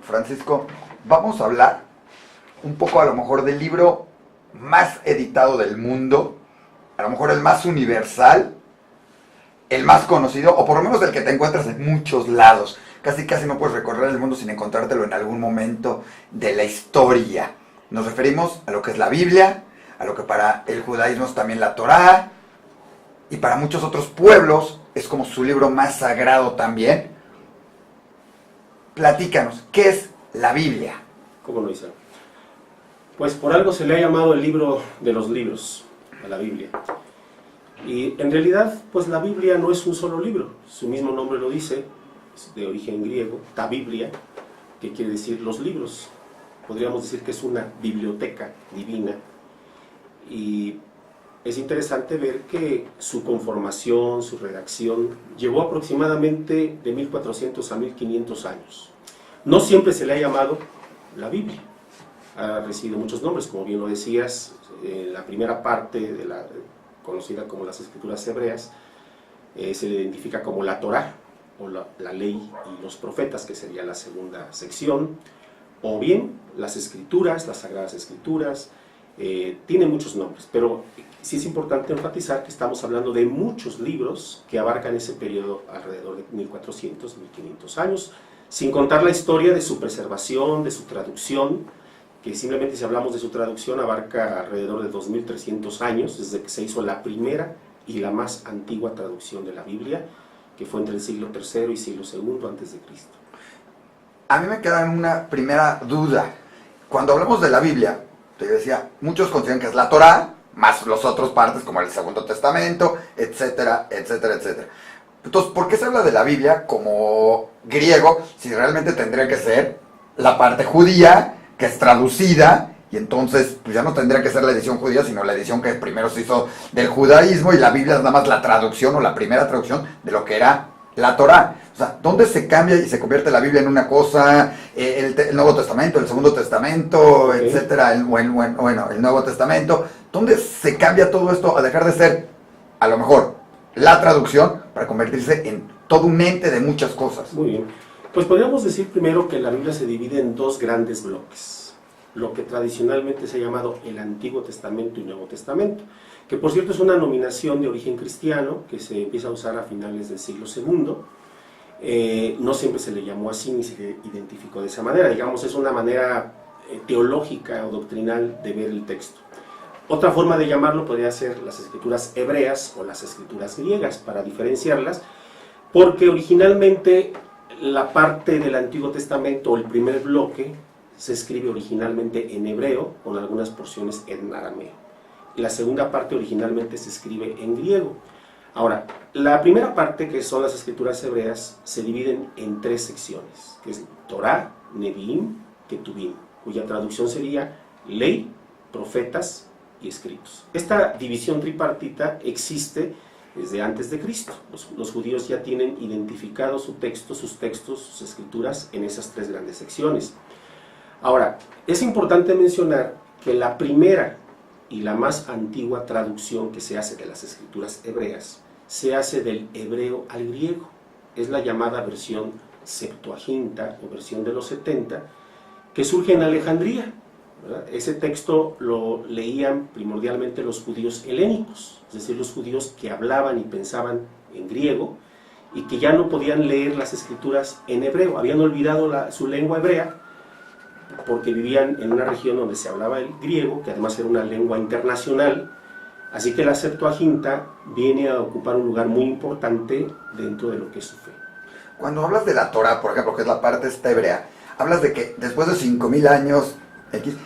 Francisco, vamos a hablar un poco a lo mejor del libro más editado del mundo, a lo mejor el más universal, el más conocido, o por lo menos el que te encuentras en muchos lados. Casi no puedes recorrer el mundo sin encontrártelo en algún momento de la historia. Nos referimos a lo que es la Biblia, a lo que para el judaísmo es también la Torá, y para muchos otros pueblos es como su libro más sagrado también. Platícanos, ¿qué es la Biblia? ¿Cómo no, Isa? Pues por algo se le ha llamado el libro de los libros, a la Biblia. Y en realidad, pues la Biblia no es un solo libro. Su mismo nombre lo dice, es de origen griego, ta Biblia, que quiere decir los libros. Podríamos decir que es una biblioteca divina. Y es interesante ver que su conformación, su redacción, llevó aproximadamente de 1400 a 1500 años. No siempre se le ha llamado la Biblia. Ha recibido muchos nombres, como bien lo decías. La primera parte, conocida como las Escrituras Hebreas, se le identifica como la Torá, o la Ley y los Profetas, que sería la segunda sección, o bien las Escrituras, las Sagradas Escrituras. Tiene muchos nombres, pero sí es importante enfatizar que estamos hablando de muchos libros que abarcan ese periodo alrededor de 1400, 1500 años, sin contar la historia de su preservación, de su traducción, que simplemente si hablamos de su traducción abarca alrededor de 2300 años, desde que se hizo la primera y la más antigua traducción de la Biblia, que fue entre el siglo III y siglo II antes de Cristo. A mí me queda una primera duda. Cuando hablamos de la Biblia, te decía, muchos consideran que es la Torá, más las otras partes como el Segundo Testamento, etcétera, etcétera, etcétera. Entonces, ¿por qué se habla de la Biblia como griego si realmente tendría que ser la parte judía, que es traducida, y entonces pues ya no tendría que ser la edición judía, sino la edición que primero se hizo del judaísmo, y la Biblia es nada más la traducción o la primera traducción de lo que era la Torá? O sea, ¿dónde se cambia y se convierte la Biblia en una cosa, el Nuevo Testamento, el Segundo Testamento, etcétera, el Nuevo Testamento? ¿Dónde se cambia todo esto a dejar de ser, a lo mejor, la traducción para convertirse en todo un ente de muchas cosas? Muy bien. Pues podríamos decir primero que la Biblia se divide en dos grandes bloques. Lo que tradicionalmente se ha llamado el Antiguo Testamento y Nuevo Testamento, que por cierto es una nominación de origen cristiano que se empieza a usar a finales del siglo II. No siempre se le llamó así ni se le identificó de esa manera. Digamos, es una manera teológica o doctrinal de ver el texto. Otra forma de llamarlo podría ser las Escrituras Hebreas o las Escrituras Griegas, para diferenciarlas, porque originalmente la parte del Antiguo Testamento, o el primer bloque, se escribe originalmente en hebreo, con algunas porciones en arameo. Y la segunda parte originalmente se escribe en griego. Ahora, la primera parte, que son las Escrituras Hebreas, se dividen en tres secciones, que es Torá, Neviim, Ketuvim, cuya traducción sería ley, profetas y escritos. Esta división tripartita existe desde antes de Cristo. Los judíos ya tienen identificado su texto, sus textos, sus escrituras en esas tres grandes secciones. Ahora, es importante mencionar que la primera y la más antigua traducción que se hace de las Escrituras Hebreas se hace del hebreo al griego. Es la llamada versión Septuaginta o versión de los 70, que surge en Alejandría, ¿verdad? Ese texto lo leían primordialmente los judíos helénicos, es decir, los judíos que hablaban y pensaban en griego y que ya no podían leer las escrituras en hebreo, habían olvidado su lengua hebrea porque vivían en una región donde se hablaba el griego, que además era una lengua internacional. Así que la Septuaginta viene a ocupar un lugar muy importante dentro de lo que es su fe. Cuando hablas de la Torá, por ejemplo, que es la parte esta hebrea, hablas de que después de 5000 años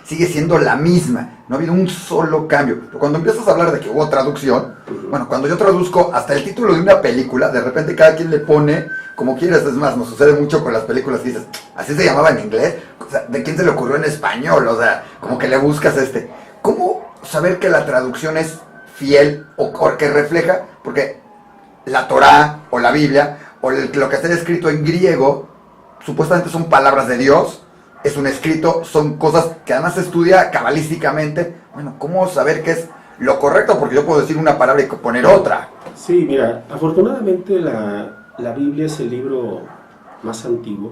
sigue siendo la misma, no ha habido un solo cambio. Pero cuando empiezas a hablar de que hubo traducción, bueno, cuando yo traduzco hasta el título de una película, de repente cada quien le pone como quieras. Es más, nos sucede mucho con las películas que dices, ¿así se llamaba en inglés? O sea, ¿de quién se le ocurrió en español? O sea, como que le buscas ¿Cómo saber que la traducción es fiel o que refleja? Porque la Torá o la Biblia o lo que está escrito en griego supuestamente son palabras de Dios, es un escrito, son cosas que además se estudia cabalísticamente. Bueno, ¿cómo saber qué es lo correcto? Porque yo puedo decir una palabra y poner otra. Sí, mira, afortunadamente la Biblia es el libro más antiguo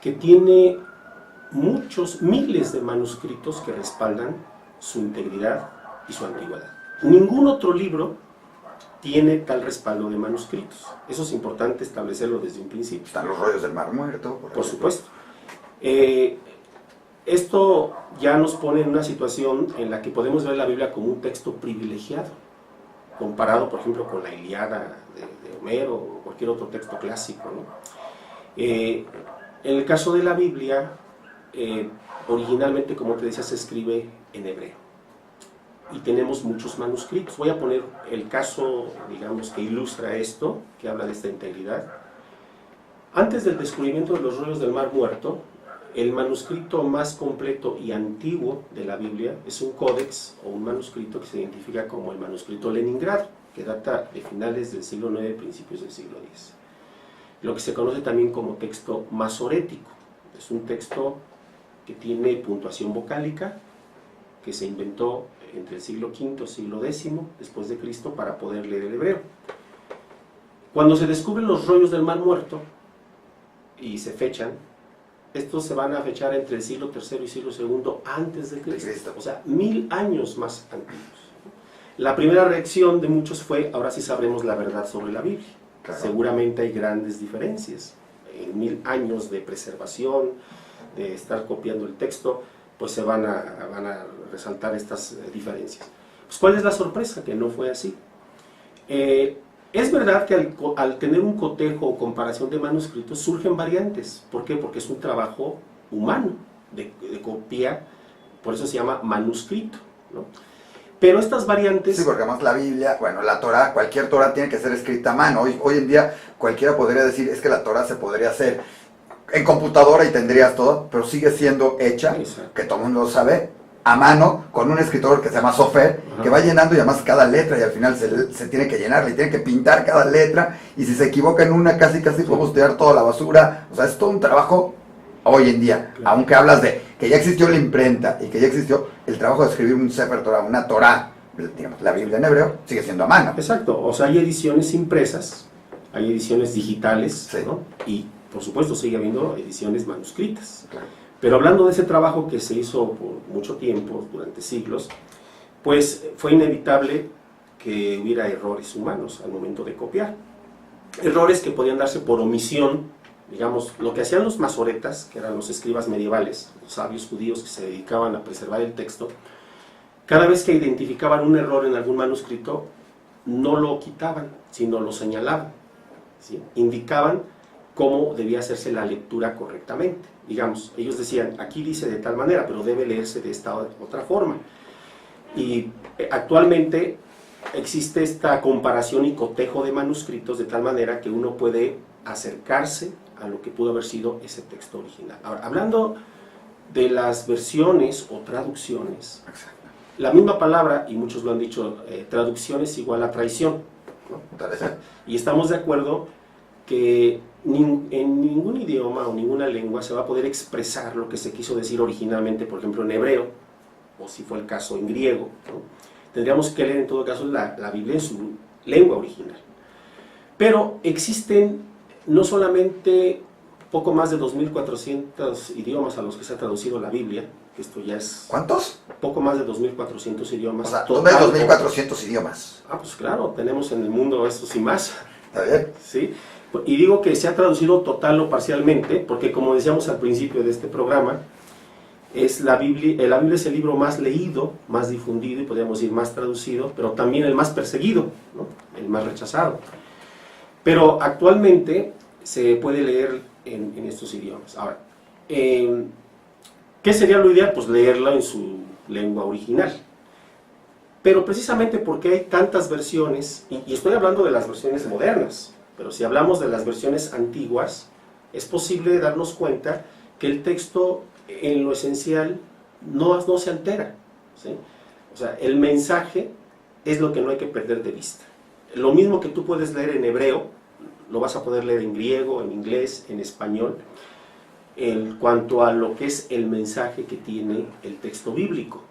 que tiene muchos, miles de manuscritos que respaldan su integridad y su antigüedad. Ningún otro libro tiene tal respaldo de manuscritos. Eso es importante establecerlo desde un principio. Están los rollos del Mar Muerto. Por supuesto. Esto ya nos pone en una situación en la que podemos ver la Biblia como un texto privilegiado, comparado, por ejemplo, con la Ilíada de Homero o cualquier otro texto clásico, ¿no? En el caso de la Biblia, originalmente, como te decía, se escribe en hebreo. Y tenemos muchos manuscritos. Voy a poner el caso, digamos, que ilustra esto, que habla de esta integridad. Antes del descubrimiento de los rollos del Mar Muerto, el manuscrito más completo y antiguo de la Biblia es un códex o un manuscrito que se identifica como el manuscrito Leningrado, que data de finales del siglo IX, principios del siglo X. Lo que se conoce también como texto masorético. Es un texto que tiene puntuación vocálica, que se inventó entre el siglo V y siglo X después de Cristo para poder leer el hebreo. Cuando se descubren los rollos del Mar Muerto y se fechan, estos se van a fechar entre el siglo III y siglo II antes de Cristo, o sea, 1000 años más antiguos. La primera reacción de muchos fue: ahora sí sabremos la verdad sobre la Biblia. Claro. Seguramente hay grandes diferencias. En 1000 años de preservación, de estar copiando el texto, pues se van a resaltar estas diferencias. Pues, ¿cuál es la sorpresa? Que no fue así. Es verdad que al tener un cotejo o comparación de manuscritos surgen variantes. ¿Por qué? Porque es un trabajo humano de copiar, por eso se llama manuscrito, ¿no? Pero estas variantes... Sí, porque además la Biblia, bueno, la Torah, cualquier Torah tiene que ser escrita a mano. Hoy en día cualquiera podría decir, es que la Torah se podría hacer en computadora y tendrías todo, pero sigue siendo hecha, exacto, que todo el mundo sabe, a mano, con un escritor que se llama Sofer, que va llenando y además cada letra, y al final se tiene que llenar, le tiene que pintar cada letra, y si se equivoca en una casi podemos tirar toda la basura. O sea, es todo un trabajo hoy en día, claro, aunque hablas de que ya existió la imprenta y que ya existió el trabajo de escribir un Sefer Torah, una Torah, digamos, la Biblia en hebreo, sigue siendo a mano. Exacto, o sea, hay ediciones impresas, hay ediciones digitales, sí, ¿no? Y por supuesto sigue habiendo ediciones manuscritas. Claro. Pero hablando de ese trabajo que se hizo por mucho tiempo, durante siglos, pues fue inevitable que hubiera errores humanos al momento de copiar. Errores que podían darse por omisión, digamos, lo que hacían los masoretas, que eran los escribas medievales, los sabios judíos que se dedicaban a preservar el texto. Cada vez que identificaban un error en algún manuscrito, no lo quitaban, sino lo señalaban, ¿sí? Indicaban cómo debía hacerse la lectura correctamente. Digamos, ellos decían, aquí dice de tal manera, pero debe leerse de esta otra forma. Y actualmente existe esta comparación y cotejo de manuscritos de tal manera que uno puede acercarse a lo que pudo haber sido ese texto original. Ahora, hablando de las versiones o traducciones, la misma palabra, y muchos lo han dicho, traducción es igual a traición, ¿no? Y estamos de acuerdo que en ningún idioma o ninguna lengua se va a poder expresar lo que se quiso decir originalmente, por ejemplo en hebreo, o si fue el caso en griego, ¿no? Tendríamos que leer en todo caso la Biblia en su lengua original. Pero existen no solamente poco más de 2400 idiomas a los que se ha traducido la Biblia, que esto ya es... ¿Cuántos? Poco más de 2400 idiomas. O sea, ¿dónde hay 2400 idiomas? Ah, pues claro, tenemos en el mundo estos y más. ¿Está bien? Sí. Y digo que se ha traducido total o parcialmente, porque como decíamos al principio de este programa, la Biblia es el libro más leído, más difundido y podríamos decir más traducido, pero también el más perseguido, ¿no? El más rechazado. Pero actualmente se puede leer en estos idiomas. Ahora, ¿qué sería lo ideal? Pues leerla en su lengua original. Pero precisamente porque hay tantas versiones, y estoy hablando de las versiones modernas, pero si hablamos de las versiones antiguas, es posible darnos cuenta que el texto en lo esencial no se altera, ¿sí? O sea, el mensaje es lo que no hay que perder de vista. Lo mismo que tú puedes leer en hebreo, lo vas a poder leer en griego, en inglés, en español, en cuanto a lo que es el mensaje que tiene el texto bíblico.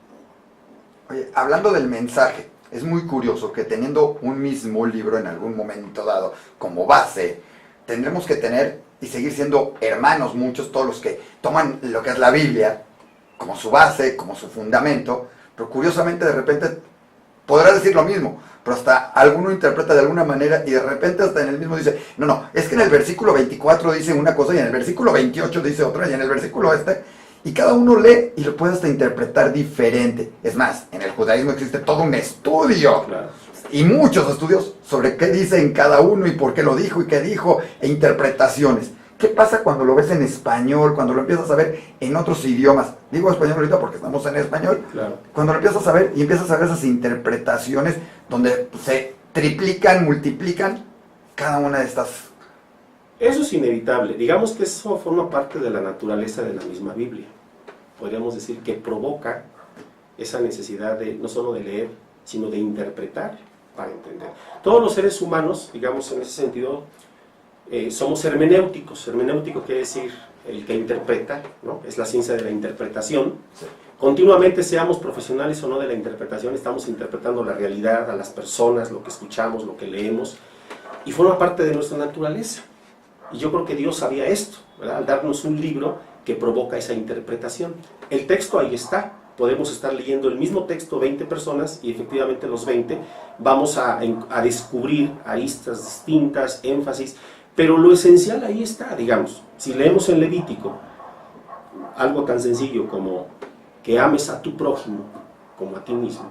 Oye, hablando del mensaje, es muy curioso que teniendo un mismo libro en algún momento dado como base, tendremos que tener y seguir siendo hermanos muchos, todos los que toman lo que es la Biblia como su base, como su fundamento, pero curiosamente de repente podrá decir lo mismo, pero hasta alguno interpreta de alguna manera y de repente hasta en el mismo dice, no, es que en el versículo 24 dice una cosa y en el versículo 28 dice otra y en el versículo y cada uno lee y lo puede hasta interpretar diferente. Es más, en el judaísmo existe todo un estudio, Claro. y muchos estudios sobre qué dice en cada uno y por qué lo dijo y qué dijo, e interpretaciones. ¿Qué pasa cuando lo ves en español, cuando lo empiezas a ver en otros idiomas? Digo español ahorita porque estamos en español. Claro. Cuando lo empiezas a ver y empiezas a ver esas interpretaciones donde se triplican, multiplican cada una de estas. Eso es inevitable. Digamos que eso forma parte de la naturaleza de la misma Biblia. Podríamos decir que provoca esa necesidad de no solo de leer, sino de interpretar para entender. Todos los seres humanos, digamos en ese sentido, somos hermenéuticos. Hermenéutico quiere decir el que interpreta, ¿no? Es la ciencia de la interpretación. Sí. Continuamente, seamos profesionales o no de la interpretación, estamos interpretando la realidad, a las personas, lo que escuchamos, lo que leemos, y forma parte de nuestra naturaleza. Y yo creo que Dios sabía esto, ¿verdad? Al darnos un libro que provoca esa interpretación. El texto ahí está. Podemos estar leyendo el mismo texto 20 personas y efectivamente los 20 vamos a descubrir aristas distintas, énfasis, pero lo esencial ahí está, digamos. Si leemos en Levítico algo tan sencillo como que ames a tu prójimo como a ti mismo,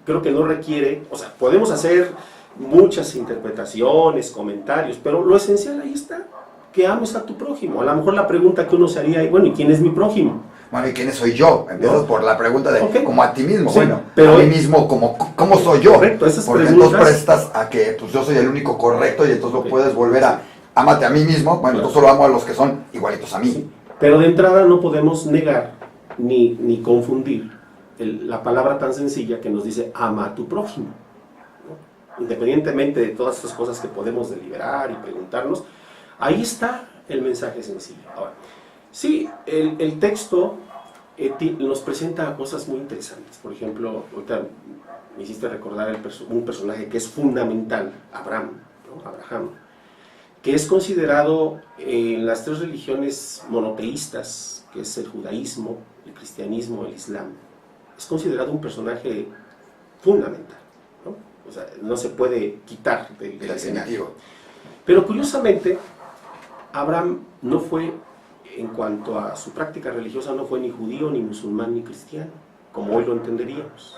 creo que no requiere, o sea, podemos hacer muchas interpretaciones, comentarios, pero lo esencial ahí está, que ames a tu prójimo. A lo mejor la pregunta que uno se haría, bueno, ¿y quién es mi prójimo? Bueno, ¿y quién soy yo? Empiezas por la pregunta de, Okay. como a ti mismo, Sí, bueno, pero a mí mismo, ¿cómo soy yo? Correcto, esas porque preguntas, entonces prestas a que pues, yo soy el único correcto y entonces Ok. lo puedes volver a, ámate a mí mismo, bueno, Claro. yo solo amo a los que son igualitos a mí. Sí, pero de entrada no podemos negar ni confundir la palabra tan sencilla que nos dice ama a tu prójimo, ¿no? Independientemente de todas estas cosas que podemos deliberar y preguntarnos, ahí está el mensaje sencillo. Ahora, sí, el texto nos presenta cosas muy interesantes. Por ejemplo, ahorita me hiciste recordar un personaje que es fundamental, Abraham, ¿no? Abraham, que es considerado en las tres religiones monoteístas, que es el judaísmo, el cristianismo, el islam, es considerado un personaje fundamental, ¿no? O sea, no se puede quitar del escenario. Definitivo. Pero curiosamente, Abraham no fue, en cuanto a su práctica religiosa, no fue ni judío, ni musulmán, ni cristiano, como hoy lo entenderíamos.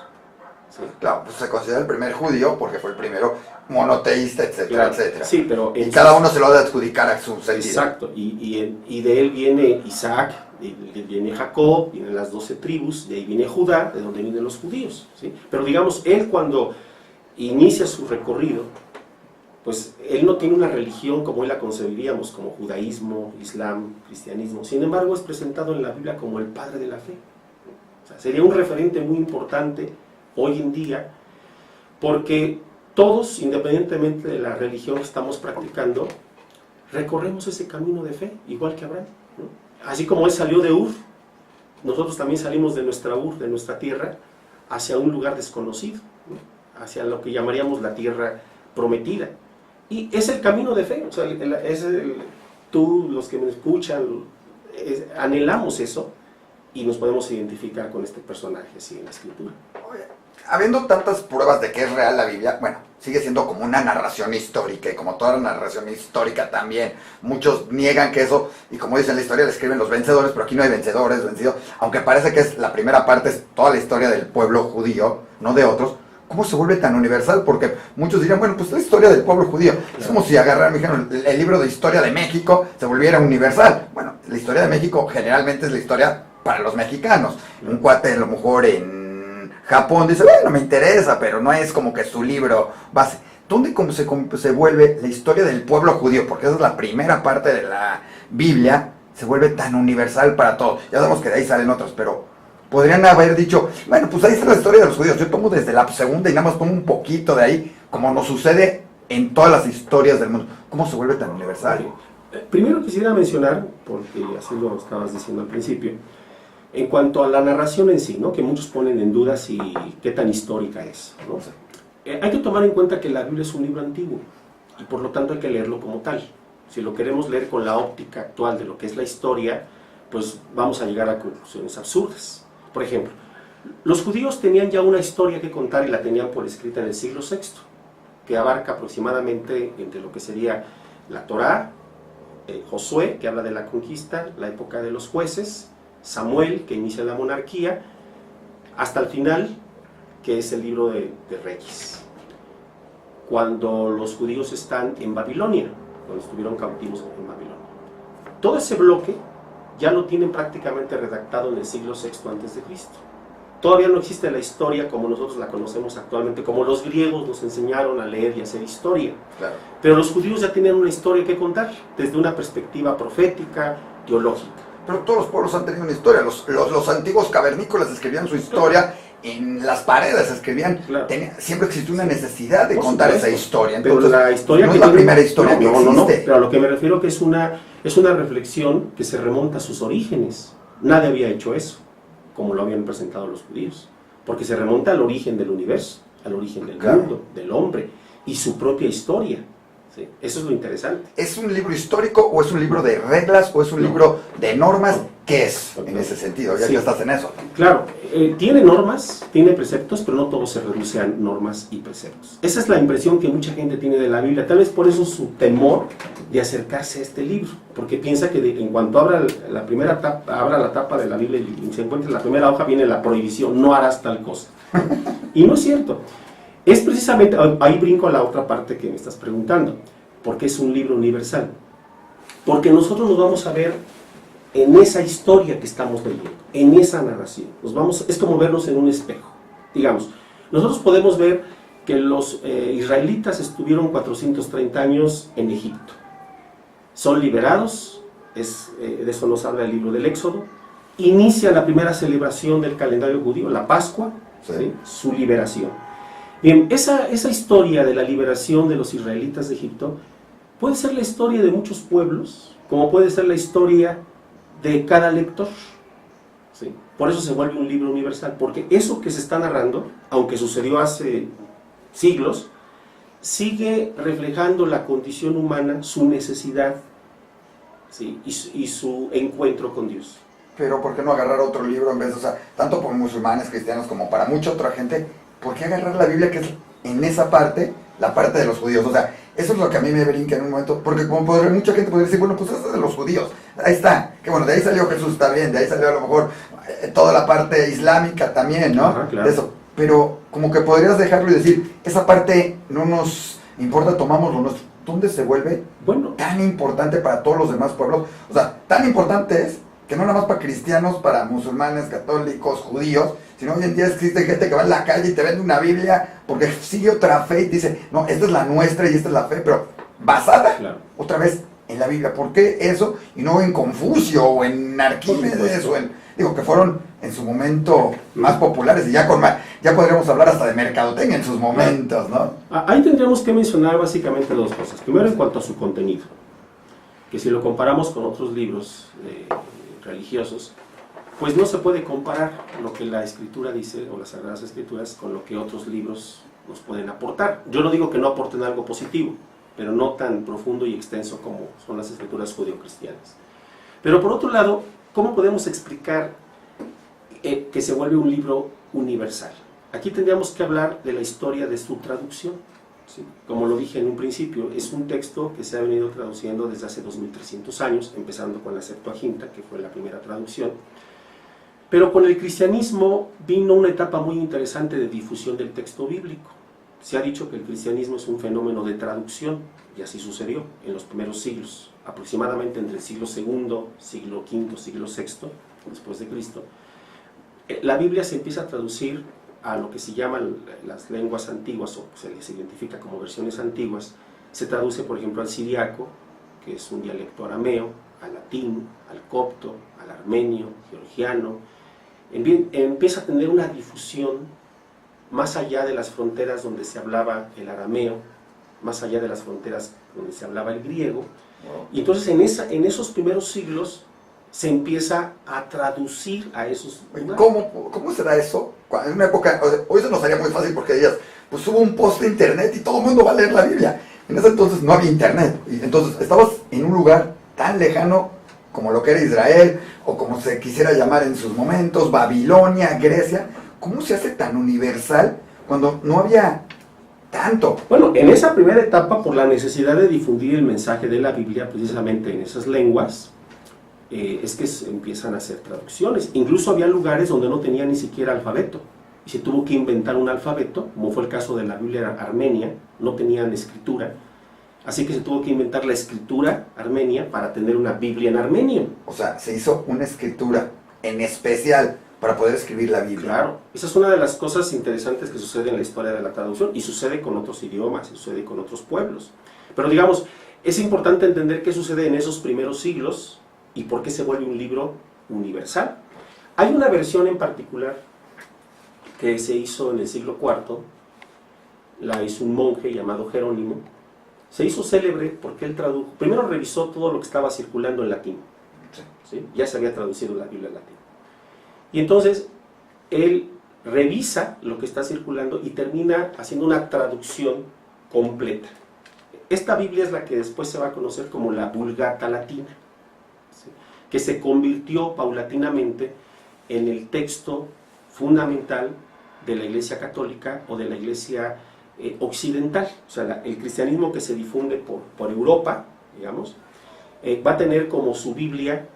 ¿Sí? Claro, pues se considera el primer judío porque fue el primero monoteísta, etcétera, Claro, etcétera. sí, pero y cada uno se lo ha de adjudicar a su sentido. Exacto, y de él viene Isaac, de él viene Jacob, vienen las 12 tribus, de ahí viene Judá, de donde vienen los judíos, ¿sí? Pero digamos, él cuando inicia su recorrido, pues él no tiene una religión como hoy la concebiríamos, como judaísmo, islam, cristianismo. Sin embargo, es presentado en la Biblia como el padre de la fe. O sea, sería un referente muy importante hoy en día, porque todos, independientemente de la religión que estamos practicando, recorremos ese camino de fe, igual que Abraham, ¿no? Así como él salió de Ur, nosotros también salimos de nuestra Ur, de nuestra tierra, hacia un lugar desconocido, ¿no? Hacia lo que llamaríamos la tierra prometida. Y es el camino de fe, o sea, tú, los que me escuchan, anhelamos eso y nos podemos identificar con este personaje así en la escritura. Oye, habiendo tantas pruebas de que es real la Biblia, bueno, sigue siendo como una narración histórica y como toda la narración histórica también. Muchos niegan que eso, y como dicen la historia, le escriben los vencedores, pero aquí no hay vencedores, vencidos. Aunque parece que es la primera parte, es toda la historia del pueblo judío, no de otros. ¿Cómo se vuelve tan universal? Porque muchos dirían, bueno, pues es la historia del pueblo judío. Es como si agarraran, dijeron, el libro de historia de México se volviera universal. Bueno, la historia de México generalmente es la historia para los mexicanos. Un cuate a lo mejor en Japón dice, bueno, me interesa, pero no es como que su libro base. ¿Dónde se vuelve la historia del pueblo judío? Porque esa es la primera parte de la Biblia, se vuelve tan universal para todos. Ya sabemos que de ahí salen otros, pero podrían haber dicho, bueno, pues ahí está la historia de los judíos. Yo tomo desde la segunda y nada más tomo un poquito de ahí, como nos sucede en todas las historias del mundo. ¿Cómo se vuelve tan universal? Primero quisiera mencionar, porque así lo estabas diciendo al principio, en cuanto a la narración en sí, ¿no? Que muchos ponen en duda si qué tan histórica es, ¿no? Hay que tomar en cuenta que la Biblia es un libro antiguo y por lo tanto hay que leerlo como tal. Si lo queremos leer con la óptica actual de lo que es la historia, pues vamos a llegar a conclusiones absurdas. Por ejemplo, los judíos tenían ya una historia que contar y la tenían por escrita en el siglo VI, que abarca aproximadamente entre lo que sería la Torá, Josué, que habla de la conquista, la época de los jueces, Samuel, que inicia la monarquía, hasta el final, que es el libro de Reyes, cuando los judíos están en Babilonia, cuando estuvieron cautivos en Babilonia. Todo ese bloque ya lo tienen prácticamente redactado en el siglo VI a.C. Todavía no existe la historia como nosotros la conocemos actualmente, como los griegos nos enseñaron a leer y hacer historia. Claro. Pero los judíos ya tenían una historia que contar, desde una perspectiva profética, teológica. Pero todos los pueblos han tenido una historia. Los antiguos cavernícolas escribían su historia en las paredes, escribían. Claro. Siempre existió una necesidad de Por contar supuesto. esa historia. Pero Entonces, la historia no que es la tiene- primera historia que existe. No, pero a lo que me refiero que es una reflexión que se remonta a sus orígenes. Nadie había hecho eso, como lo habían presentado los judíos, porque se remonta al origen del universo, al origen del Claro. mundo, del hombre, y su propia historia. ¿Sí? Eso es lo interesante. ¿Es un libro histórico o es un libro de reglas o es un libro de normas? ¿Qué es en ese sentido? Ya Sí. que estás en eso. Claro, tiene normas, tiene preceptos, pero no todo se reduce a normas y preceptos. Esa es la impresión que mucha gente tiene de la Biblia, tal vez por eso su temor de acercarse a este libro, porque piensa que en cuanto abra la primera tapa, abra la tapa de la Biblia y se encuentre la primera hoja, viene la prohibición, no harás tal cosa. Y no es cierto. Es precisamente, ahí brinco a la otra parte que me estás preguntando, porque es un libro universal. Porque nosotros nos vamos a ver en esa historia que estamos leyendo, en esa narración. Es como vernos en un espejo. Digamos, nosotros podemos ver que los israelitas estuvieron 430 años en Egipto. Son liberados, de eso nos habla el libro del Éxodo. Inicia la primera celebración del calendario judío, la Pascua, Sí. ¿sí? Su liberación. Bien, esa historia de la liberación de los israelitas de Egipto puede ser la historia de muchos pueblos, como puede ser la historia de cada lector. ¿Sí? Por eso se vuelve un libro universal, porque eso que se está narrando, aunque sucedió hace siglos, sigue reflejando la condición humana, su necesidad, ¿sí? y su encuentro con Dios. Pero ¿por qué no agarrar otro libro en vez de, o sea, tanto por musulmanes, cristianos, como para mucha otra gente? ¿Por qué agarrar la Biblia, que es en esa parte, la parte de los judíos? O sea, eso es lo que a mí me brinca en un momento, porque como mucha gente podría decir, bueno, pues eso es de los judíos, ahí está, que bueno, de ahí salió Jesús, está bien, de ahí salió a lo mejor toda la parte islámica también, ¿no? Ajá, claro. De eso, pero como que podrías dejarlo y decir, esa parte no nos importa, tomamos lo nuestro. ¿Dónde se vuelve Bueno, tan importante para todos los demás pueblos? O sea, tan importante es que no nada más para cristianos, para musulmanes, católicos, judíos, sino hoy en día existe gente que va en la calle y te vende una Biblia porque sigue otra fe y dice, no, esta es la nuestra y esta es la fe, pero basada claro. otra vez en la Biblia. ¿Por qué eso y no en Confucio o en Arquímedes o en, digo, que fueron en su momento más populares y ya podríamos hablar hasta de mercadotecnia en sus momentos, ¿no? Ahí tendríamos que mencionar básicamente dos cosas. Primero, en cuanto a su contenido, que si lo comparamos con otros libros religiosos, pues no se puede comparar lo que la Escritura dice, o las Sagradas Escrituras, con lo que otros libros nos pueden aportar. Yo no digo que no aporten algo positivo, pero no tan profundo y extenso como son las Escrituras judio-cristianas. Pero por otro lado, ¿cómo podemos explicar que se vuelve un libro universal? Aquí tendríamos que hablar de la historia de su traducción. ¿Sí? Como lo dije en un principio, es un texto que se ha venido traduciendo desde hace 2300 años, empezando con la Septuaginta, que fue la primera traducción. Pero con el cristianismo vino una etapa muy interesante de difusión del texto bíblico. Se ha dicho que el cristianismo es un fenómeno de traducción, y así sucedió en los primeros siglos, aproximadamente entre el siglo II, siglo V, siglo VI, después de Cristo. La Biblia se empieza a traducir a lo que se llaman las lenguas antiguas, o se les identifica como versiones antiguas. Se traduce, por ejemplo, al siriaco, que es un dialecto arameo, al latín, al copto, al armenio, georgiano. Empieza a tener una difusión más allá de las fronteras donde se hablaba el arameo, más allá de las fronteras donde se hablaba el griego. Y entonces en esos primeros siglos se empieza a traducir a esos lugares. ¿Cómo será eso? En una época, o sea, hoy se nos haría muy fácil porque dirías, pues hubo un post de internet y todo el mundo va a leer la Biblia. en ese entonces no había internet. Y entonces estabas en un lugar tan lejano como lo que era Israel, o como se quisiera llamar en sus momentos, Babilonia, Grecia. ¿Cómo se hace tan universal cuando no había tanto? Bueno, en esa primera etapa, por la necesidad de difundir el mensaje de la Biblia precisamente en esas lenguas, es que empiezan a hacer traducciones. Incluso había lugares donde no tenía ni siquiera alfabeto, y se tuvo que inventar un alfabeto, como fue el caso de la Biblia armenia, no tenían escritura, así que se tuvo que inventar la escritura armenia para tener una Biblia en armenio. O sea, se hizo una escritura en especial para poder escribir la Biblia. Claro, esa es una de las cosas interesantes que sucede en la historia de la traducción, y sucede con otros idiomas, y sucede con otros pueblos. Pero digamos, es importante entender qué sucede en esos primeros siglos y por qué se vuelve un libro universal. Hay una versión en particular que se hizo en el siglo IV, la hizo un monje llamado Jerónimo. Se hizo célebre porque él tradujo, primero revisó todo lo que estaba circulando en latín, ¿sí? Ya se había traducido la Biblia en latín. Y entonces él revisa lo que está circulando y termina haciendo una traducción completa. Esta Biblia es la que después se va a conocer como la Vulgata Latina, ¿sí? Que se convirtió paulatinamente en el texto fundamental de la Iglesia Católica o de la Iglesia occidental. O sea, el cristianismo que se difunde por Europa, digamos, va a tener como su Biblia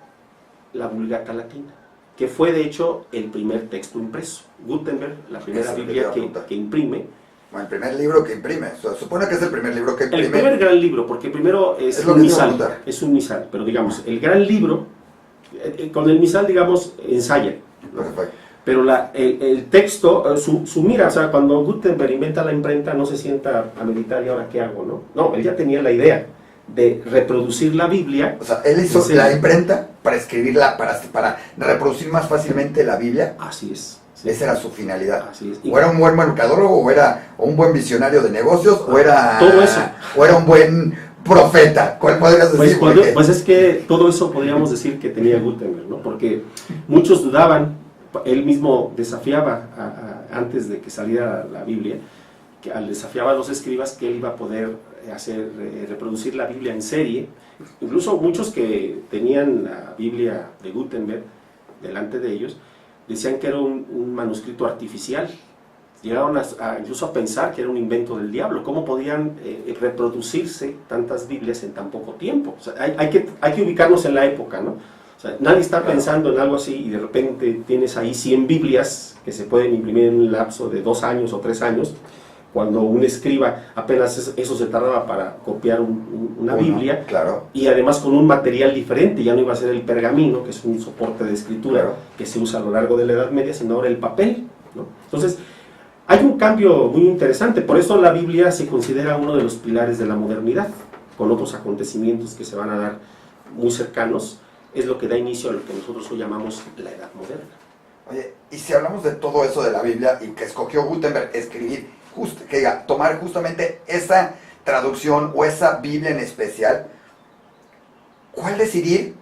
la Vulgata Latina, que fue de hecho el primer texto impreso. Gutenberg, la primera Biblia que imprime. Bueno, el primer libro que imprime, o sea, supone que es el primer libro que imprime. El primer gran libro, porque primero es un misal, pero digamos, el gran libro, con el misal, digamos, ensaya, ¿no? Perfecto. Pero el texto, su mira, o sea, cuando Gutenberg inventa la imprenta, no se sienta a meditar, ¿y ahora qué hago? No, él ya tenía la idea de reproducir la Biblia. O sea, él hizo la imprenta para escribirla, para reproducir más fácilmente la Biblia. Así es. Sí. Esa era su finalidad. Así es. O era un buen mercadólogo, o era un buen visionario de negocios, o era... todo eso. O era un buen profeta. ¿Cuál podrías decir? Pues es que todo eso podríamos decir que tenía Gutenberg, ¿no? Porque muchos dudaban, él mismo desafiaba antes de que saliera la Biblia, que desafiaba a los escribas que él iba a poder reproducir la Biblia en serie. Incluso muchos que tenían la Biblia de Gutenberg delante de ellos decían que era un manuscrito artificial. Llegaron incluso a pensar que era un invento del diablo. ¿Cómo podían reproducirse tantas Biblias en tan poco tiempo? O sea, hay que ubicarnos en la época, ¿no? O sea, nadie está pensando en algo así y de repente tienes ahí 100 Biblias que se pueden imprimir en un lapso de 2 años o 3 años, cuando un escriba apenas eso se tardaba para copiar una Biblia, claro. Y además con un material diferente. Ya no iba a ser el pergamino, que es un soporte de escritura, claro, que se usa a lo largo de la Edad Media, sino ahora el papel, ¿no? Entonces, hay un cambio muy interesante. Por eso la Biblia se considera uno de los pilares de la modernidad, con otros acontecimientos que se van a dar muy cercanos. Es lo que da inicio a lo que nosotros hoy llamamos la Edad Moderna. Oye, y si hablamos de todo eso de la Biblia y que escogió Gutenberg escribir, tomar justamente esa traducción o esa Biblia en especial, ¿cuál decidir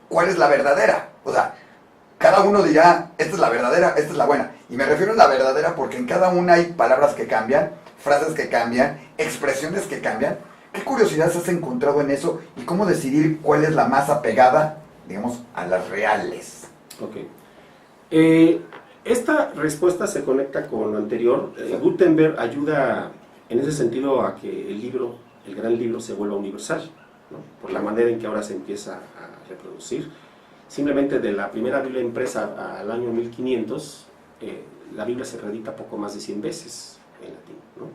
cuál es la verdadera? O sea, cada uno dirá, esta es la verdadera, esta es la buena. Y me refiero a la verdadera porque en cada una hay palabras que cambian, frases que cambian, expresiones que cambian. ¿Qué curiosidades has encontrado en eso? ¿Y cómo decidir cuál es la más apegada, digamos, a las reales? Ok. Esta respuesta se conecta con lo anterior. Gutenberg ayuda en ese sentido a que el gran libro se vuelva universal, ¿no? Por la manera en que ahora se empieza a reproducir. Simplemente de la primera Biblia impresa al año 1500, la Biblia se reedita poco más de 100 veces en latín, ¿no?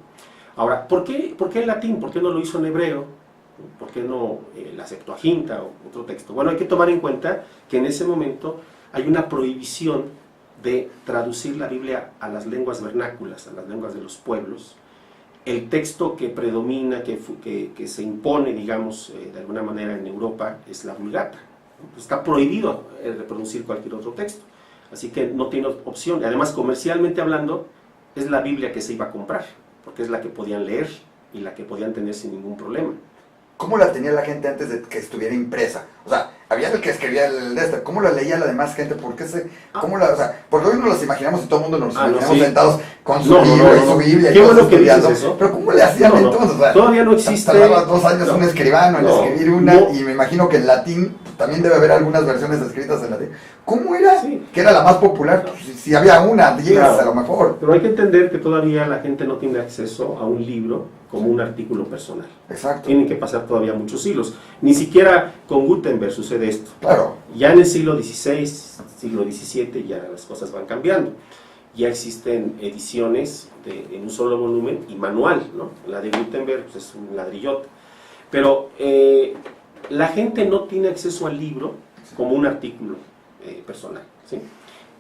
Ahora, ¿por qué en latín? ¿Por qué no lo hizo en hebreo? ¿Por qué no la Septuaginta o otro texto? Bueno, hay que tomar en cuenta que en ese momento hay una prohibición de traducir la Biblia a las lenguas vernáculas, a las lenguas de los pueblos. El texto que predomina, que se impone, digamos, de alguna manera en Europa, es la Vulgata. Está prohibido reproducir cualquier otro texto, así que no tiene opción. Además, comercialmente hablando, es la Biblia que se iba a comprar, porque es la que podían leer y la que podían tener sin ningún problema. ¿Cómo la tenía la gente antes de que estuviera impresa? O sea, había el que escribía el de este, ¿cómo lo leía la demás gente? ¿Por qué cómo la, o sea, porque hoy nos los imaginamos y todo el mundo nos imaginamos sentados con su libro y su Biblia y todos estudiando, pero ¿cómo le hacían entonces? O sea, todavía no existe. Tardaba 2 años un escribano en escribir una, y me imagino que en latín también debe haber algunas versiones escritas en latín. ¿Cómo era? Sí. Que era la más popular, pues, si había una, 10 a lo mejor. Pero hay que entender que todavía la gente no tiene acceso a un libro como un artículo personal. Exacto. Tienen que pasar todavía muchos siglos. Ni siquiera con Gutenberg sucede esto. Claro. Ya en el siglo XVI, siglo XVII, ya las cosas van cambiando. Ya existen ediciones en un solo volumen y manual, ¿no? La de Gutenberg pues, es un ladrillote. Pero la gente no tiene acceso al libro como un artículo personal, ¿sí?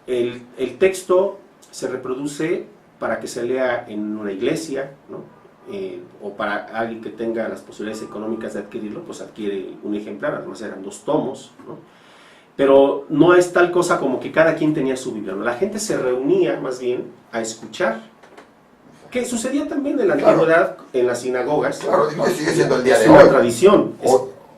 El texto se reproduce para que se lea en una iglesia, ¿no? O para alguien que tenga las posibilidades económicas de adquirirlo, pues adquiere un ejemplar, además eran 2 tomos, ¿no? Pero no es tal cosa como que cada quien tenía su Biblia, ¿no? La gente se reunía más bien a escuchar, que sucedía también en la antigüedad, en las sinagogas. Claro, y sigue siendo el día de hoy. Es una tradición.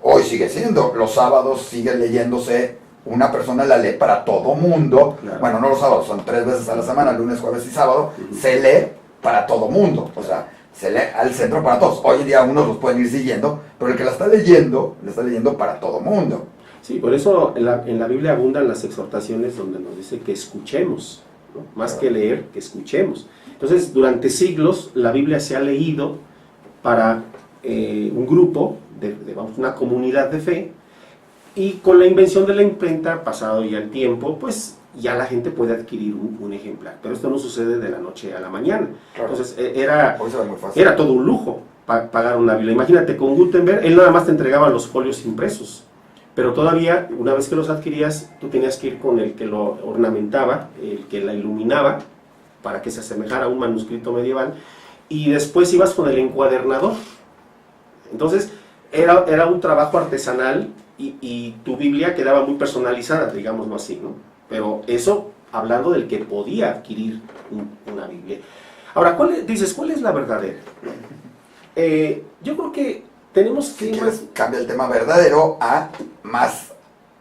Hoy sigue siendo, los sábados sigue leyéndose, una persona la lee para todo mundo, claro. Bueno, no los sábados, son 3 veces a la semana, lunes, jueves y sábado, se lee para todo mundo, o sea, se lee al centro para todos. Hoy en día unos los pueden ir siguiendo, pero el que la está leyendo para todo mundo. Sí, por eso en la Biblia abundan las exhortaciones donde nos dice que escuchemos, ¿no? Más que leer, que escuchemos. Entonces, durante siglos la Biblia se ha leído para un grupo, vamos, una comunidad de fe, y con la invención de la imprenta, pasado ya el tiempo, pues ya la gente puede adquirir un ejemplar. Pero esto no sucede de la noche a la mañana. Claro. Entonces era todo un lujo pagar una Biblia. Imagínate, con Gutenberg, él nada más te entregaba los folios impresos. Pero todavía, una vez que los adquirías, tú tenías que ir con el que lo ornamentaba, el que la iluminaba, para que se asemejara a un manuscrito medieval, y después ibas con el encuadernador. Entonces, era un trabajo artesanal, y tu Biblia quedaba muy personalizada, digámoslo así, ¿no? Pero eso hablando del que podía adquirir una Biblia. Ahora, ¿cuál es la verdadera? Yo creo que tenemos que... Cambia el tema verdadero a más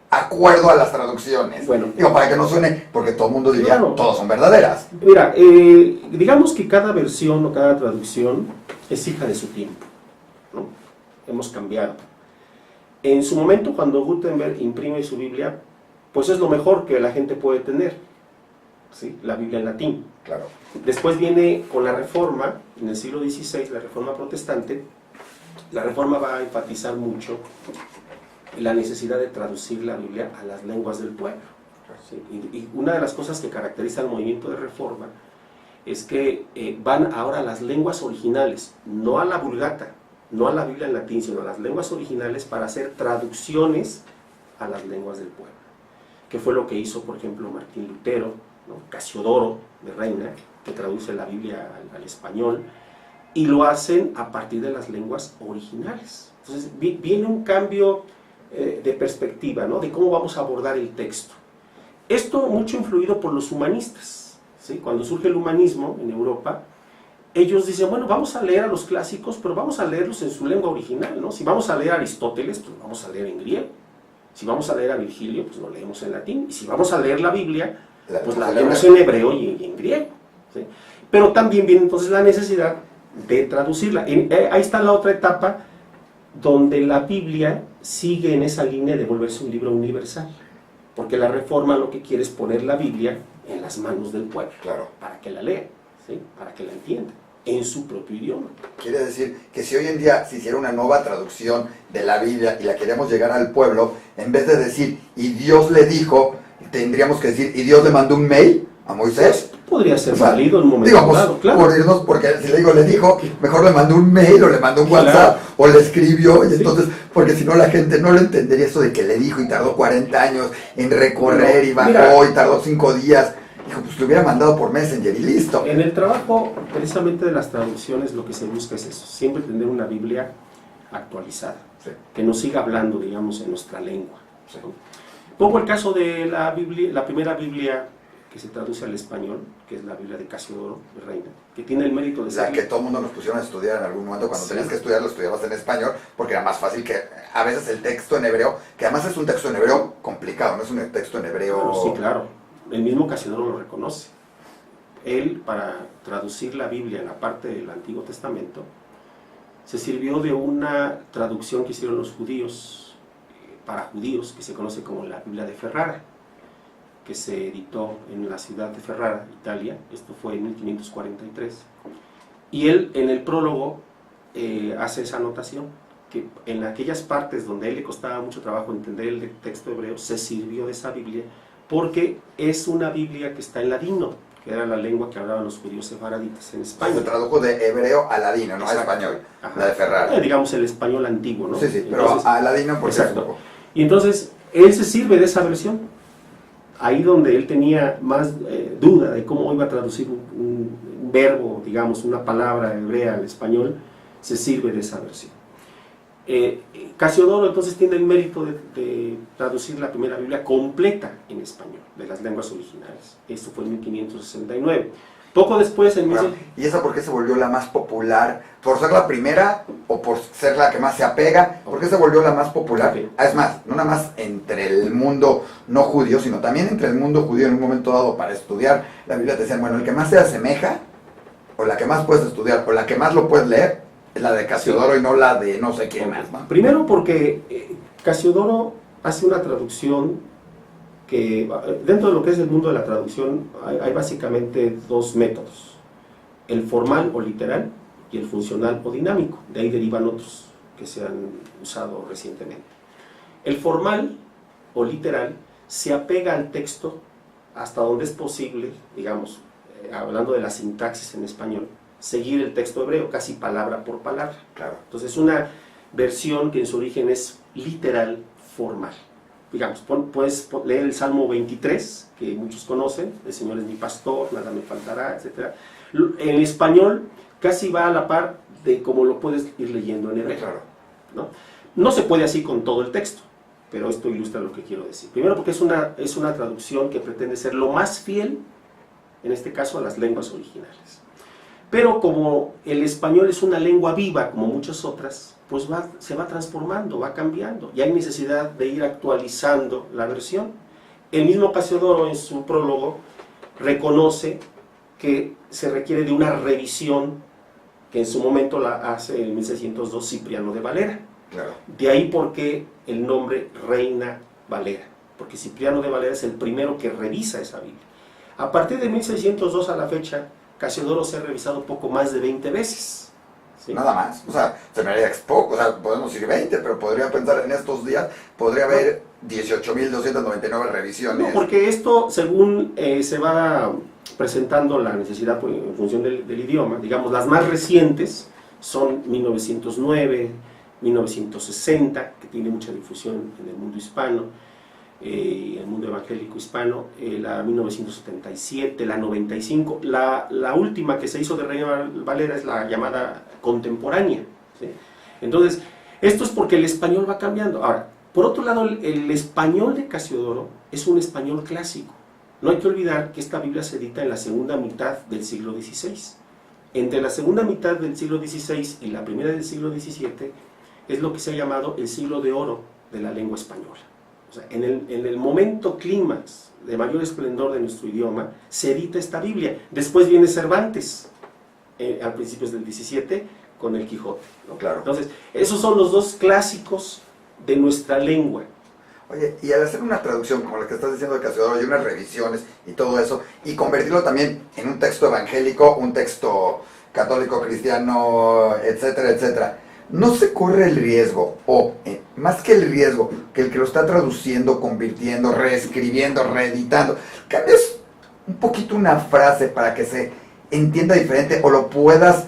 acuerdo a las traducciones. Bueno, digo, para que no suene, porque todo el mundo diría, claro, todas son verdaderas. Mira, digamos que cada versión o cada traducción es hija de su tiempo, ¿no? Hemos cambiado. En su momento, cuando Gutenberg imprime su Biblia, pues es lo mejor que la gente puede tener, ¿sí? La Biblia en latín. Claro. Después viene con la Reforma, en el siglo XVI, la Reforma protestante. La Reforma va a enfatizar mucho la necesidad de traducir la Biblia a las lenguas del pueblo, ¿sí? Y una de las cosas que caracteriza al movimiento de Reforma es que van ahora a las lenguas originales, no a la Vulgata, no a la Biblia en latín, sino a las lenguas originales para hacer traducciones a las lenguas del pueblo. Que fue lo que hizo, por ejemplo, Martín Lutero, ¿no? Casiodoro de Reina, que traduce la Biblia al español, y lo hacen a partir de las lenguas originales. Entonces viene un cambio de perspectiva, ¿no? De cómo vamos a abordar el texto. Esto mucho influido por los humanistas, ¿sí? Cuando surge el humanismo en Europa, ellos dicen, bueno, vamos a leer a los clásicos, pero vamos a leerlos en su lengua original, ¿no? Si vamos a leer a Aristóteles, pues vamos a leer en griego. Si vamos a leer a Virgilio, pues lo leemos en latín. Y si vamos a leer la Biblia, pues la leemos en hebreo y en griego, ¿sí? Pero también viene entonces la necesidad de traducirla. Ahí está la otra etapa donde la Biblia sigue en esa línea de volverse un libro universal. Porque la Reforma lo que quiere es poner la Biblia en las manos del pueblo, claro, para que la lea, ¿sí? Para que la entienda en su propio idioma. Quiere decir que si hoy en día se hiciera una nueva traducción de la Biblia y la queremos llegar al pueblo, en vez de decir, y Dios le dijo, tendríamos que decir, y Dios le mandó un mail a Moisés. Podría ser válido en un momento dado, claro. Por irnos, porque si le digo, le dijo, mejor le mandó un mail o le mandó un WhatsApp, claro, o le escribió, y entonces, porque si no la gente no lo entendería, eso de que le dijo y tardó 40 años en recorrer, y bajó y tardó 5 días. Dijo, pues lo hubiera mandado por Messenger y listo. En el trabajo, precisamente de las traducciones, lo que se busca es eso, siempre tener una Biblia actualizada, sí, que nos siga hablando, digamos, en nuestra lengua. Sí. Pongo el caso de la Biblia, la primera Biblia que se traduce al español, que es la Biblia de Casiodoro, de Reina, que tiene el mérito de La ser... que todo el mundo nos pusieron a estudiar en algún momento, cuando Sí. tenías que estudiar, lo estudiabas en español, porque era más fácil que a veces el texto en hebreo, que además es un texto en hebreo complicado, no es un texto en hebreo... Bueno, sí, claro. El mismo Casiodoro lo reconoce. Él, para traducir la Biblia en la parte del Antiguo Testamento, se sirvió de una traducción que hicieron los judíos, para judíos, que se conoce como la Biblia de Ferrara, que se editó en la ciudad de Ferrara, Italia. Esto fue en 1543. Y él, en el prólogo, hace esa anotación, que en aquellas partes donde a él le costaba mucho trabajo entender el texto hebreo, se sirvió de esa Biblia, porque es una Biblia que está en ladino, que era la lengua que hablaban los judíos sefaraditas en España. Se tradujo de hebreo a ladino, no a Exacto. español, Ajá. la de Ferrara. Digamos el español antiguo, ¿no? Sí, sí, pero Entonces, a ladino porque exacto. es un poco... Y entonces, él se sirve de esa versión. Ahí donde él tenía más duda de cómo iba a traducir un verbo, digamos, una palabra hebrea al español, se sirve de esa versión. Casiodoro entonces tiene el mérito de traducir la primera Biblia completa en español, de las lenguas originales. Esto fue en 1569. Poco después, en... Bueno, ¿y esa por qué se volvió la más popular? ¿Por ser la primera o por ser la que más se apega? ¿Por qué se volvió la más popular? Okay. Es más, no nada más entre el mundo no judío, sino también entre el mundo judío en un momento dado para estudiar la Biblia te decían, bueno, el que más se asemeja, o la que más puedes estudiar, o la que más lo puedes leer, es la de Casiodoro, sí, y no la de no sé quién más, ¿no? Primero porque Casiodoro hace una traducción que dentro de lo que es el mundo de la traducción hay básicamente dos métodos: el formal o literal y el funcional o dinámico. De ahí derivan otros que se han usado recientemente. El formal o literal se apega al texto hasta donde es posible, digamos, hablando de la sintaxis en español, seguir el texto hebreo casi palabra por palabra. Claro. Entonces es una versión que en su origen es literal formal. Digamos, puedes leer el Salmo 23, que muchos conocen: el Señor es mi pastor, nada me faltará, etc. En español casi va a la par de como lo puedes ir leyendo en hebreo. Claro. No se puede así con todo el texto, pero esto ilustra lo que quiero decir. Primero porque es una traducción que pretende ser lo más fiel, en este caso, a las lenguas originales. Pero como el español es una lengua viva, como muchas otras, pues se va transformando, va cambiando, y hay necesidad de ir actualizando la versión. El mismo Casiodoro, en su prólogo, reconoce que se requiere de una revisión, que en su momento la hace en 1602 Cipriano de Valera. Claro. De ahí porque el nombre Reina Valera, porque Cipriano de Valera es el primero que revisa esa Biblia. A partir de 1602 a la fecha, Casiodoro se ha revisado poco más de 20 veces. ¿Sí? Nada más, o sea, se me haría poco, o sea, podemos ir 20, pero podría pensar en estos días, podría haber 18.299 revisiones. No, porque esto, según se va presentando la necesidad en función del idioma, digamos, las más recientes son 1909, 1960, que tiene mucha difusión en el mundo hispano, el mundo evangélico hispano, la 1977, la 95, la última que se hizo de Reina Valera es la llamada contemporánea, ¿sí? Entonces, esto es porque el español va cambiando. Ahora, por otro lado, el español de Casiodoro es un español clásico. No hay que olvidar que esta Biblia se edita en la segunda mitad del siglo XVI. Entre la segunda mitad del siglo XVI y la primera del siglo XVII es lo que se ha llamado el siglo de oro de la lengua española. O sea, en el momento clímax de mayor esplendor de nuestro idioma, se edita esta Biblia. Después viene Cervantes, a principios del 17, con el Quijote, ¿no? Claro. Entonces, esos son los dos clásicos de nuestra lengua. Oye, y al hacer una traducción como la que estás diciendo de Casiodoro y unas revisiones y todo eso, y convertirlo también en un texto evangélico, un texto católico, cristiano, etcétera, etcétera, ¿no se corre el riesgo, o más que el riesgo, que el que lo está traduciendo, convirtiendo, reescribiendo, reeditando, cambias un poquito una frase para que se entienda diferente o lo puedas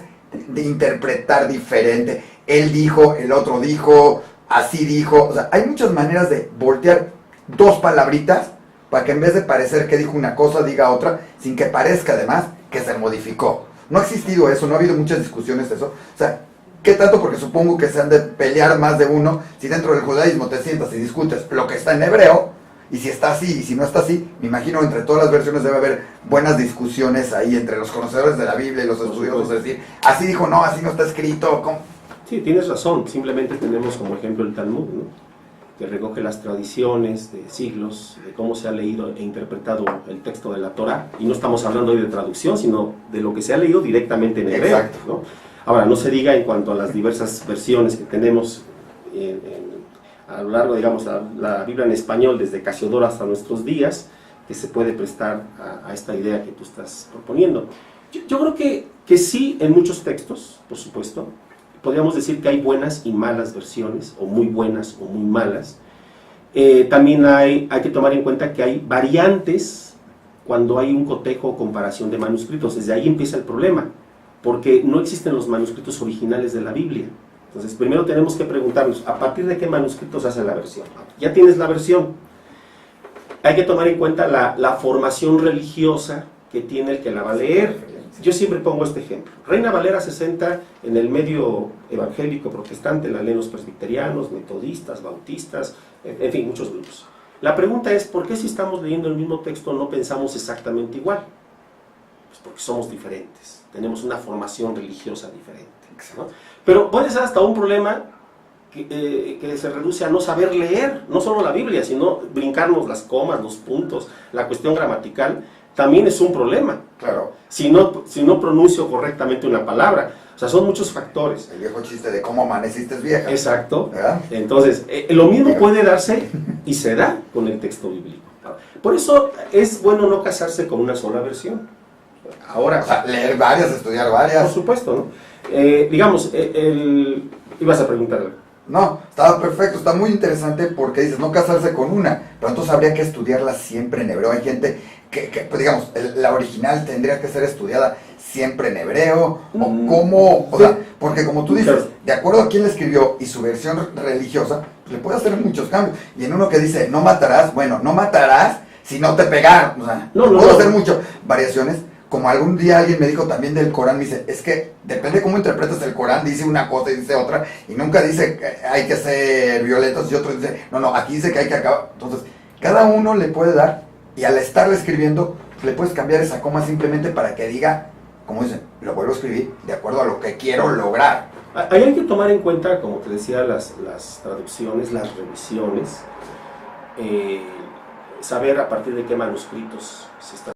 interpretar diferente? Él dijo, el otro dijo, así dijo, o sea, hay muchas maneras de voltear dos palabritas para que en vez de parecer que dijo una cosa, diga otra, sin que parezca además que se modificó. No ha existido eso, no ha habido muchas discusiones de eso. O sea, ¿qué tanto? Porque supongo que se han de pelear más de uno si dentro del judaísmo te sientas y discutes lo que está en hebreo Y si está así y si no está así, me imagino entre todas las versiones debe haber buenas discusiones ahí entre los conocedores de la Biblia y los estudiosos, es decir, así dijo, no, así no está escrito. ¿Cómo? Sí, tienes razón, simplemente tenemos como ejemplo el Talmud, ¿no? Que recoge las tradiciones de siglos, de cómo se ha leído e interpretado el texto de la Torá, y no estamos hablando hoy de traducción, sino de lo que se ha leído directamente en hebreo, ¿no? Ahora, no se diga en cuanto a las diversas versiones que tenemos a lo largo, digamos, la Biblia en español, desde Casiodoro hasta nuestros días, que se puede prestar a esta idea que tú estás proponiendo. Yo creo que sí, en muchos textos, por supuesto, podríamos decir que hay buenas y malas versiones, o muy buenas o muy malas. También hay que tomar en cuenta que hay variantes cuando hay un cotejo o comparación de manuscritos. Desde ahí empieza el problema, porque no existen los manuscritos originales de la Biblia. Entonces, primero tenemos que preguntarnos, ¿a partir de qué manuscritos hace la versión? Ya tienes la versión. Hay que tomar en cuenta la formación religiosa que tiene el que la va a leer. Yo siempre pongo este ejemplo. Reina Valera 60 en el medio evangélico protestante, la leen los presbiterianos, metodistas, bautistas, en fin, muchos grupos. La pregunta es, ¿por qué si estamos leyendo el mismo texto no pensamos exactamente igual? Pues porque somos diferentes, tenemos una formación religiosa diferente, ¿no? Pero puede ser hasta un problema que se reduce a no saber leer, no solo la Biblia, sino brincarnos las comas, los puntos, la cuestión gramatical, también es un problema. Claro. Si no pronuncio correctamente una palabra. O sea, son muchos factores. El viejo chiste de cómo amaneciste vieja. Exacto. ¿Verdad? Entonces, lo mismo puede darse y se da con el texto bíblico. Por eso es bueno no casarse con una sola versión. Ahora, O sea, leer varias, estudiar varias. por supuesto, ¿no? Digamos, ibas a preguntar algo. No, estaba perfecto, está muy interesante porque dices no casarse con una, pero entonces habría que estudiarla siempre en hebreo. Hay gente que pues digamos, la original tendría que ser estudiada siempre en hebreo, o cómo, o sea, porque como tú dices, de acuerdo a quién la escribió y su versión religiosa, pues le puede hacer muchos cambios. Y en uno que dice, no matarás, bueno, no matarás si no te pegaron, o sea, puedo hacer muchas variaciones. Como algún día alguien me dijo también del Corán, me dice, es que depende cómo interpretas el Corán, dice una cosa y dice otra, y nunca dice que hay que ser violentos y otro dice, no, aquí dice que hay que acabar. Entonces, cada uno le puede dar, y al estarle escribiendo, le puedes cambiar esa coma simplemente para que diga, como dicen, lo vuelvo a escribir de acuerdo a lo que quiero lograr. Ahí hay que tomar en cuenta, como te decía, las traducciones, las revisiones, saber a partir de qué manuscritos se está